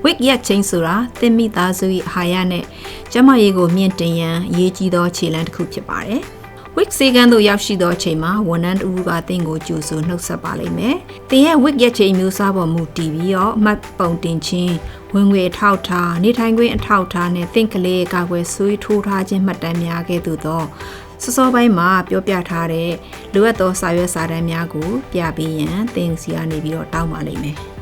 Wig ရက်ချင်းဆိုတာသင်မိသားစု၏အာဟာရနဲ့ကျမရေးကိုမြင့်တင်ရန်အရေးကြီးသောခြေလှမ်းတစ်ခုဖြစ်ပါတယ်။ Wig စေကန်းသို့ရောက်ရှိသောအချိန်မှာဝန်ထမ်းတူကသင်ကိုကြိုဆိုနှုတ်ဆက်ပါလိမ့်မယ်။သင်ရဲ့ wig ရက်ချိန်မျိုးစားပေါ်မူတည်ပြီးတော့မှတ်ပုံတင်ခြင်းဝင်ငွေအထောက်ထားနေထိုင်ခွင့်အထောက်ထားနဲ့သင်ကလေးကာကွယ်ဆွေးထိုးထားခြင်းမှတ်တမ်းများခဲ့သို့သောစောစောပိုင်းမှာပြောပြထားတဲ့လိုအပ်သောစာရွက်စာတမ်းများကိုပြပေးရန်သင်စီကနေပြီးတော့တောင်းပါလိမ့်မယ်။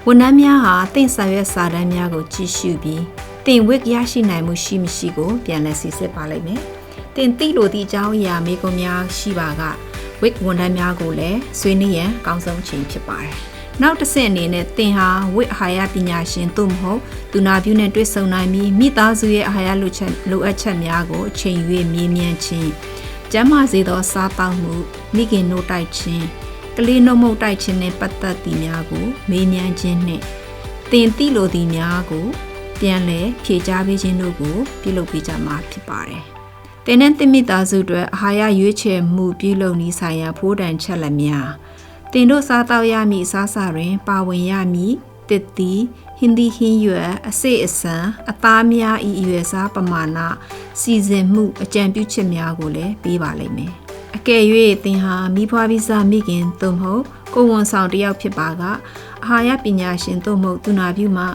ဝန်ထမ်းများဟာသင်စာရွက်စာတမ်းများကိုကြည့်ရှုပြီးသင် wig ရရှိနိုင်မှုရှိမရှိကိုပြန်လည်စစ်ဆေးပါလိမ့်မယ်။တင်တိလိုသည့်အကြောင်းအရာမိကွန်များရှိပါက wig ဝန်ထမ်းများကိုလည်းဆွေးနွေးရန်အကောင်းဆုံးချိန်ဖြစ်ပါတယ်။နောက်တစ်ဆင့်အနေနဲ့သင်ဟာ wig အာဟာရပညာရှင်သို့မဟုတ်သူနာပြုနဲ့တွေ့ဆုံနိုင်ပြီးမိသားစုရဲ့အာဟာရလိုအပ်ချက်များကိုအချိန်၍မြင်းမြန်းခြင်းကျန်းမာစေသောစားသောက်မှုမိခင်နို့တိုက်ခြင်းကလေးနှုတ်မုတ်တိုက်ခြင်းနဲ့ပတ်သက်သည့်များကိုမေးမြန်းခြင်းနှင့်သင်တိလိုသည့်များကိုပြန်လည်ဖြေကြားပေးခြင်းတို့ကိုပြုလုပ်ပေးကြမှာဖြစ်ပါတယ်။တင်နဲ့တင်မိသားစုတွေအာဟာရရွေးချယ်မှုပြုလုပ်နည်းဆိုင်ရာဖိုးတန်ချက်လက်များတင်တို့စားတောက်ရမည့်အစားအစာတွင်ပါဝင်ရမည့်တစ်သီးဟင်းသီးဟင်းရွက်အစိအစံအသားများဤရွယ်စားပမာဏစီစဉ်မှုအကြံပြုချက်များကိုလည်းပေးပါလိမ့်မယ်။အကယ်၍သင်ဟာမိဖွားပြီးစားမိခင်သို့မဟုတ်ကိုဝန်ဆောင်တစ်ယောက်ဖြစ်ပါကအာဟာရပညာရှင်သို့မဟုတ်သူနာပြုမှ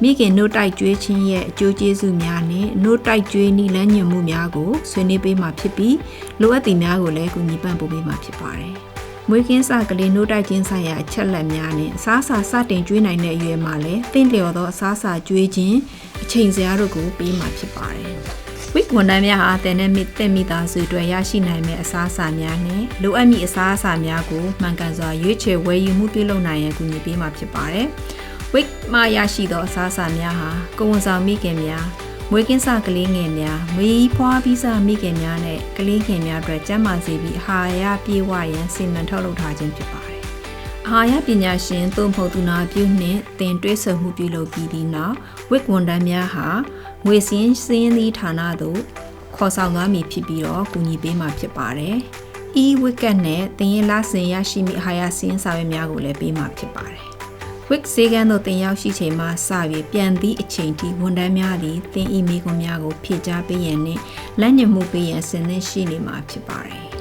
မိခင်နို့တိုက်ကျွေးခြင်းရဲ့အကျိုးကျေးဇူးများနဲ့နို့တိုက်ကျွေးနည်းလမ်းညွှန်မှုများကိုဆွေးနွေးပေးမှာဖြစ်ပြီးလိုအပ်သည်များကိုလည်းကူညီပံ့ပိုးပေးမှာဖြစ်ပါတယ်။မွေးကင်းစကလေးနို့တိုက်ခြင်းဆိုင်ရာအချက်လက်များနဲ့အစားအစာစတင်ကျွေးနိုင်တဲ့အရွယ်မှာလည်းသင့်လျော်သောအစားအစာကျွေးခြင်းအချိန်စရာတို့ကိုပေးမှာဖြစ်ပါတယ်။ wig ဝန်ထမ်းများဟာတင်နဲ့မိသားစုတွေရရှိနိုင်မယ့်အစားအစာများနဲ့လိုအပ်မည့်အစားအစာများကိုမှန်ကန်စွာရွေးချယ်ဝယ်ယူမှုပြုလုပ်နိုင်ရန်ကူညီပေးမှာဖြစ်ပါတယ်။ wig မှာရရှိသောအစားအစာများဟာကိုဝန်ဆောင်မိခင်များမွေးကင်းစကလေးငယ်များမွေးဖွားပြီးစမိခင်များနဲ့ကလေးငယ်များအတွက်ကျန်းမာစေပြီးအာဟာရပြေဝရန်စီမံထုတ်လုပ်ထားခြင်းဖြစ်ပါတယ်။အာဟာရပညာရှင်သို့မဟုတ်သူနာပြုနှင့်တင်တွဲဆုံမှုပြုလုပ်ပြီးတဲ့နောက် wig ဝန်ထမ်းများဟာငွေစင်းသီးဌာနသို့ခေါ်ဆောင်သွားမည်ဖြစ်ပြီးတော့ကူညီပေးမှာဖြစ်ပါတယ်။ e-wig နဲ့တင်ရင်လစဉ်ရရှိမိအာဟာရစင်းစာရွက်များကိုလည်းပေးမှာဖြစ်ပါတယ်။ wig စေကန်းတို့တင်ရောက်ရှိချိန်မှာစပြီးပြန်သည့်အချိန်ထိဝန်ထမ်းများသည်တင် email ကိုများကိုဖြည့်ကြားပေးရန်နဲ့လက်ညှိုးမှုပေးရန်အစဉ်သင့်ရှိနေမှာဖြစ်ပါတယ်